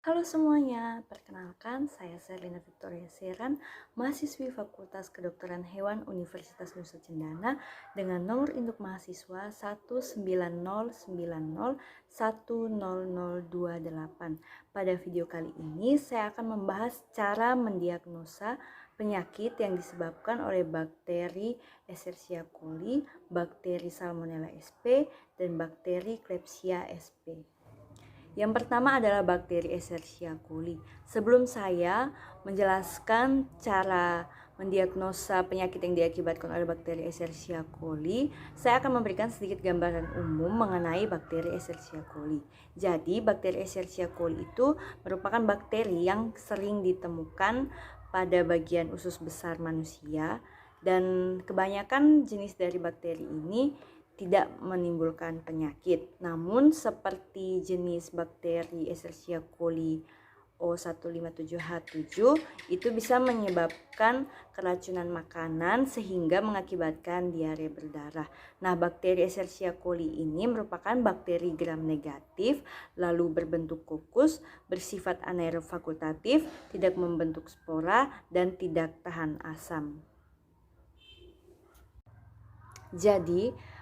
Halo semuanya, perkenalkan saya Serlina Victoria Seran, mahasiswi Fakultas Kedokteran Hewan Universitas Nusa Cendana dengan nomor induk mahasiswa 19090100028. Pada video kali ini saya akan membahas cara mendiagnosa penyakit yang disebabkan oleh bakteri Escherichia coli, bakteri Salmonella sp, dan bakteri Klebsiella sp. Yang pertama adalah bakteri Escherichia coli. Sebelum saya menjelaskan cara mendiagnosa penyakit yang diakibatkan oleh bakteri Escherichia coli, saya akan memberikan sedikit gambaran umum mengenai bakteri Escherichia coli. Jadi, bakteri Escherichia coli itu merupakan bakteri yang sering ditemukan pada bagian usus besar manusia, dan kebanyakan jenis dari bakteri ini tidak menimbulkan penyakit. Namun seperti jenis bakteri Escherichia coli O157H7 itu bisa menyebabkan keracunan makanan sehingga mengakibatkan diare berdarah. Nah, bakteri Escherichia coli ini merupakan bakteri gram negatif, lalu berbentuk kukus, bersifat anaerob fakultatif, tidak membentuk spora, dan tidak tahan asam. Jadi,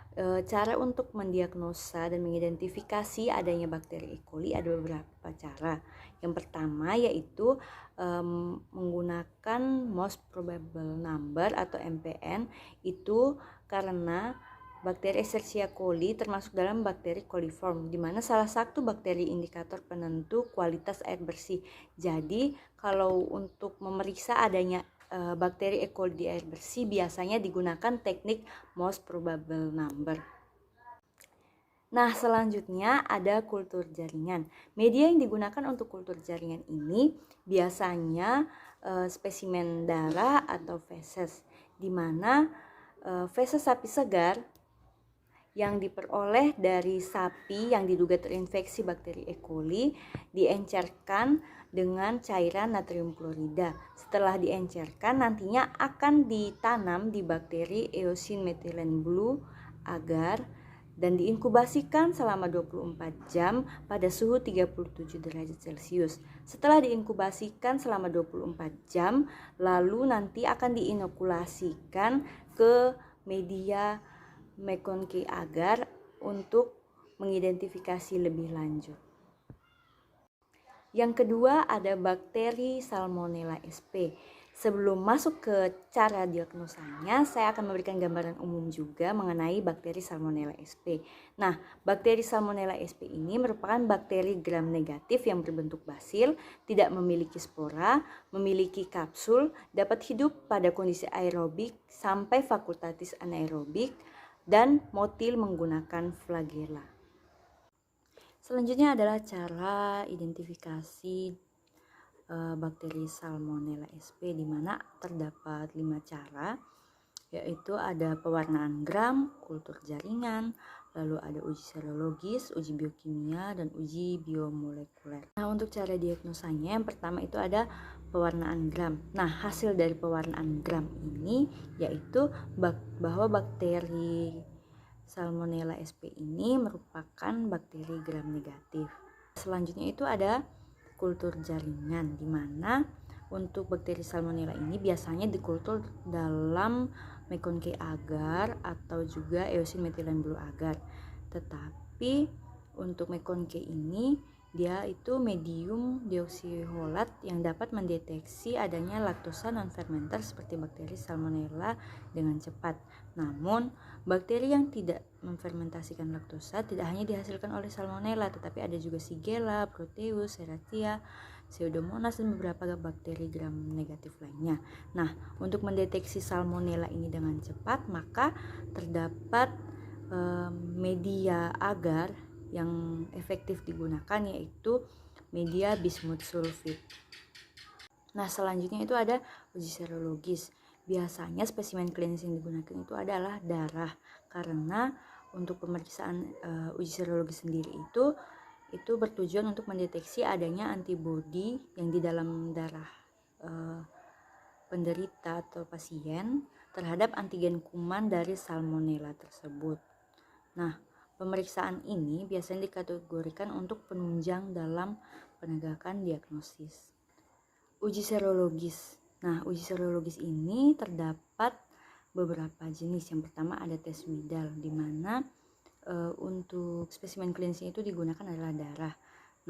cara untuk mendiagnosa dan mengidentifikasi adanya bakteri E. coli ada beberapa cara. Yang pertama yaitu menggunakan most probable number atau MPN, itu karena bakteri Escherichia coli termasuk dalam bakteri coliform, di mana salah satu bakteri indikator penentu kualitas air bersih. Jadi kalau untuk memeriksa adanya bakteri E. coli di air bersih biasanya digunakan teknik most probable number. Nah, selanjutnya ada kultur jaringan. Media yang digunakan untuk kultur jaringan ini biasanya spesimen darah atau feses, di mana feses sapi segar yang diperoleh dari sapi yang diduga terinfeksi bakteri E. coli diencerkan dengan cairan natrium klorida. Setelah diencerkan, nantinya akan ditanam di bakteri Eosin methylene blue agar dan diinkubasikan selama 24 jam pada suhu 37 derajat Celcius. Setelah diinkubasikan selama 24 jam, lalu nanti akan diinokulasikan ke media McConkey agar untuk mengidentifikasi lebih lanjut. Yang kedua ada bakteri Salmonella sp. Sebelum masuk ke cara diagnosanya, saya akan memberikan gambaran umum juga mengenai bakteri Salmonella sp. Nah, bakteri Salmonella sp ini merupakan bakteri gram negatif yang berbentuk basil, tidak memiliki spora, memiliki kapsul, dapat hidup pada kondisi aerobik sampai fakultatif anaerobik, dan motil menggunakan flagella. Selanjutnya adalah cara identifikasi bakteri Salmonella sp, di mana terdapat 5 cara, yaitu ada pewarnaan gram, kultur jaringan, lalu ada uji serologis, uji biokimia, dan uji biomolekuler. Nah, untuk cara diagnosanya yang pertama itu ada pewarnaan gram. Nah, hasil dari pewarnaan gram ini yaitu bahwa bakteri Salmonella sp ini merupakan bakteri gram negatif. Selanjutnya itu ada kultur jaringan, di mana untuk bakteri Salmonella ini biasanya dikultur dalam McConkey agar atau juga Eosin methylene blue agar. Tetapi untuk McConkey ini dia itu medium deoksiribolat yang dapat mendeteksi adanya laktosa non-fermenter seperti bakteri Salmonella dengan cepat. Namun, bakteri yang tidak memfermentasikan laktosa tidak hanya dihasilkan oleh Salmonella, tetapi ada juga Shigella, Proteus, Serratia, Pseudomonas, dan beberapa bakteri gram negatif lainnya. Nah, untuk mendeteksi Salmonella ini dengan cepat, maka terdapat media agar yang efektif digunakan, yaitu media bismut sulfit. Nah, selanjutnya itu ada uji serologis. Biasanya spesimen klinis yang digunakan itu adalah darah, karena untuk pemeriksaan uji serologis sendiri itu bertujuan untuk mendeteksi adanya antibodi yang di dalam darah penderita atau pasien terhadap antigen kuman dari Salmonella tersebut. Nah, pemeriksaan ini biasanya dikategorikan untuk penunjang dalam penegakan diagnosis. Uji serologis. Nah, uji serologis ini terdapat beberapa jenis. Yang pertama ada tes Widal, di mana untuk spesimen klinisnya itu digunakan adalah darah.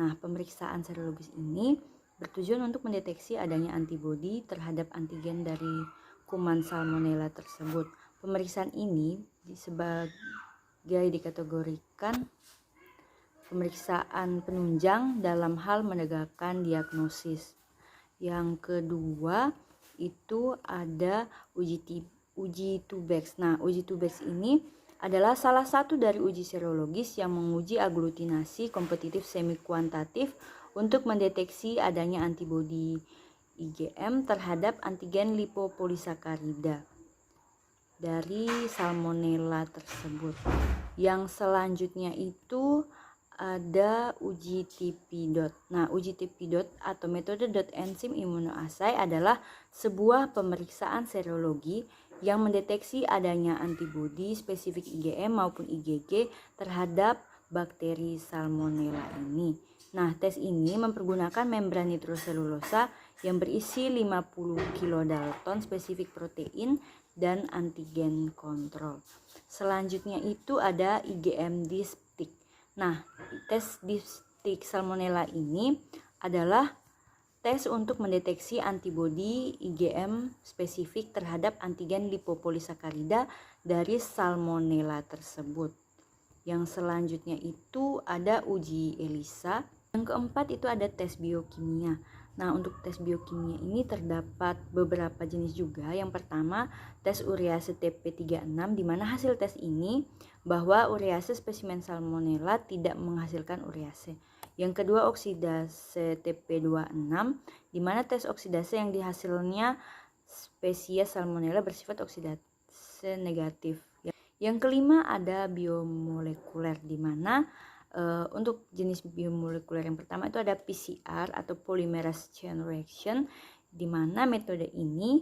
Nah, pemeriksaan serologis ini bertujuan untuk mendeteksi adanya antibodi terhadap antigen dari kuman Salmonella tersebut. Pemeriksaan ini dikategorikan pemeriksaan penunjang dalam hal menegakkan diagnosis. Yang kedua itu ada uji Tubex. Nah, uji Tubex ini adalah salah satu dari uji serologis yang menguji aglutinasi kompetitif semi kuantitatif untuk mendeteksi adanya antibodi IgM terhadap antigen lipopolisakarida dari Salmonella tersebut. Yang selanjutnya itu ada uji TP-DOT. Nah, uji TP-DOT atau metode dot enzim immunoassay adalah sebuah pemeriksaan serologi yang mendeteksi adanya antibodi spesifik IgM maupun IgG terhadap bakteri Salmonella ini. Nah, tes ini mempergunakan membran nitroselulosa yang berisi 50 kilodalton spesifik protein dan antigen kontrol. Selanjutnya itu ada IgM dipstick. Nah, tes dipstick Salmonella ini adalah tes untuk mendeteksi antibodi IgM spesifik terhadap antigen lipopolisakarida dari Salmonella tersebut. Yang selanjutnya itu ada uji ELISA. Yang keempat itu ada tes biokimia. Nah, untuk tes biokimia ini terdapat beberapa jenis juga. Yang pertama, tes urease TP36, di mana hasil tes ini bahwa urease spesimen Salmonella tidak menghasilkan urease. Yang kedua, oksidase TP26, di mana tes oksidase yang dihasilnya spesies Salmonella bersifat oksidase negatif. Yang kelima ada biomolekuler, di mana untuk jenis biomolekuler yang pertama itu ada PCR atau polymerase chain reaction, di mana metode ini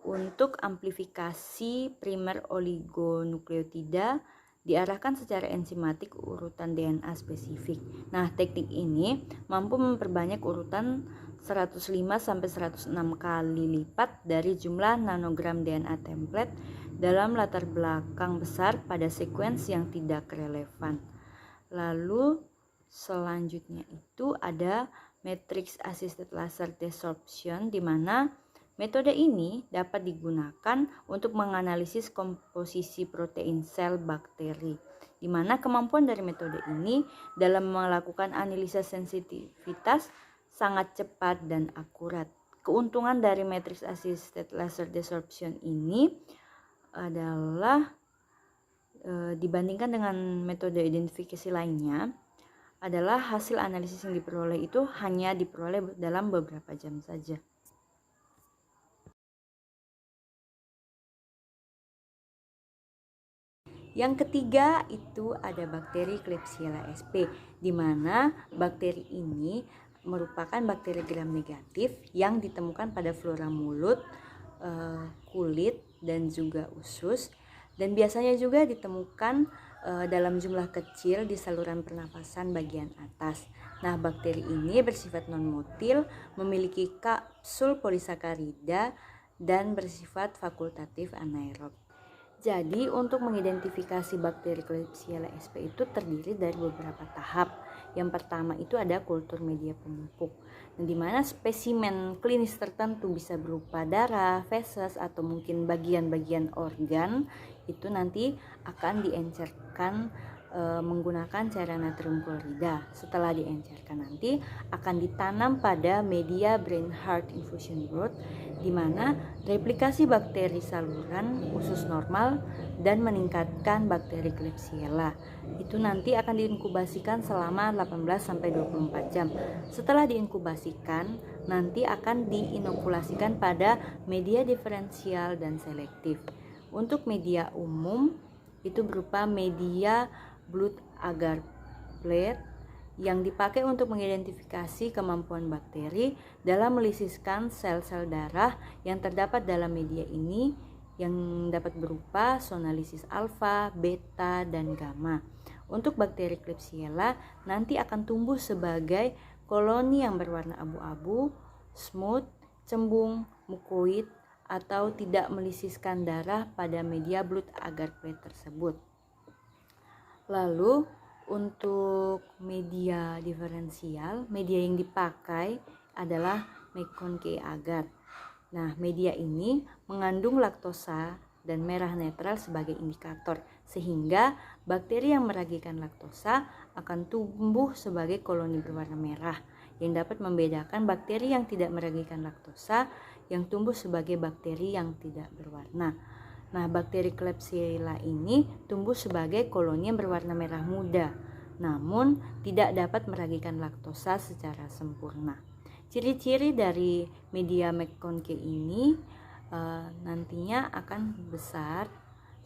untuk amplifikasi primer oligonukleotida diarahkan secara enzimatik urutan DNA spesifik. Nah, teknik ini mampu memperbanyak urutan 105 sampai 106 kali lipat dari jumlah nanogram DNA template dalam latar belakang besar pada sekuens yang tidak relevan. Lalu selanjutnya itu ada matrix assisted laser desorption, di mana metode ini dapat digunakan untuk menganalisis komposisi protein sel bakteri, di mana kemampuan dari metode ini dalam melakukan analisa sensitivitas sangat cepat dan akurat. Keuntungan dari matrix assisted laser desorption ini adalah dibandingkan dengan metode identifikasi lainnya adalah hasil analisis yang diperoleh itu hanya diperoleh dalam beberapa jam saja. Yang ketiga itu ada bakteri Klebsiella sp, di mana bakteri ini merupakan bakteri gram negatif yang ditemukan pada flora mulut, kulit, dan juga usus, dan biasanya juga ditemukan dalam jumlah kecil di saluran pernafasan bagian atas. Nah, bakteri ini bersifat non-motil, memiliki kapsul polisakarida, dan bersifat fakultatif anaerob. Jadi, untuk mengidentifikasi bakteri Klebsiella sp itu terdiri dari beberapa tahap. Yang pertama itu ada kultur media pemupuk, di mana spesimen klinis tertentu bisa berupa darah, feses, atau mungkin bagian-bagian organ itu nanti akan diencerkan menggunakan cairan natrium klorida. Setelah diencerkan nanti akan ditanam pada media brain heart infusion broth, di mana replikasi bakteri saluran usus normal dan meningkatkan bakteri Klebsiella. Itu nanti akan diinkubasikan selama 18-24 jam. Setelah diinkubasikan, nanti akan diinokulasikan pada media diferensial dan selektif. Untuk media umum itu berupa media blood agar plate yang dipakai untuk mengidentifikasi kemampuan bakteri dalam melisiskan sel-sel darah yang terdapat dalam media ini, yang dapat berupa sonalisis alfa, beta, dan gamma. Untuk bakteri Klebsiella nanti akan tumbuh sebagai koloni yang berwarna abu-abu, smooth, cembung, mukoid, atau tidak melisiskan darah pada media blood agar kulit tersebut. Lalu untuk media diferensial, media yang dipakai adalah McConkey agar. Nah, media ini mengandung laktosa dan merah netral sebagai indikator, sehingga bakteri yang meragikan laktosa akan tumbuh sebagai koloni berwarna merah, yang dapat membedakan bakteri yang tidak meragikan laktosa yang tumbuh sebagai bakteri yang tidak berwarna. Nah, bakteri Klebsiella ini tumbuh sebagai koloni yang berwarna merah muda, namun tidak dapat meragikan laktosa secara sempurna. Ciri-ciri dari media McConkey ini nantinya akan besar,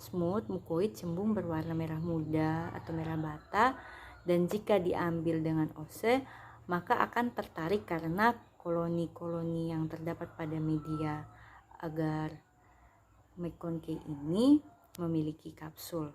smooth, mukoid, cembung, berwarna merah muda atau merah bata, dan jika diambil dengan OC maka akan tertarik karena koloni-koloni yang terdapat pada media agar McConkey ini memiliki kapsul.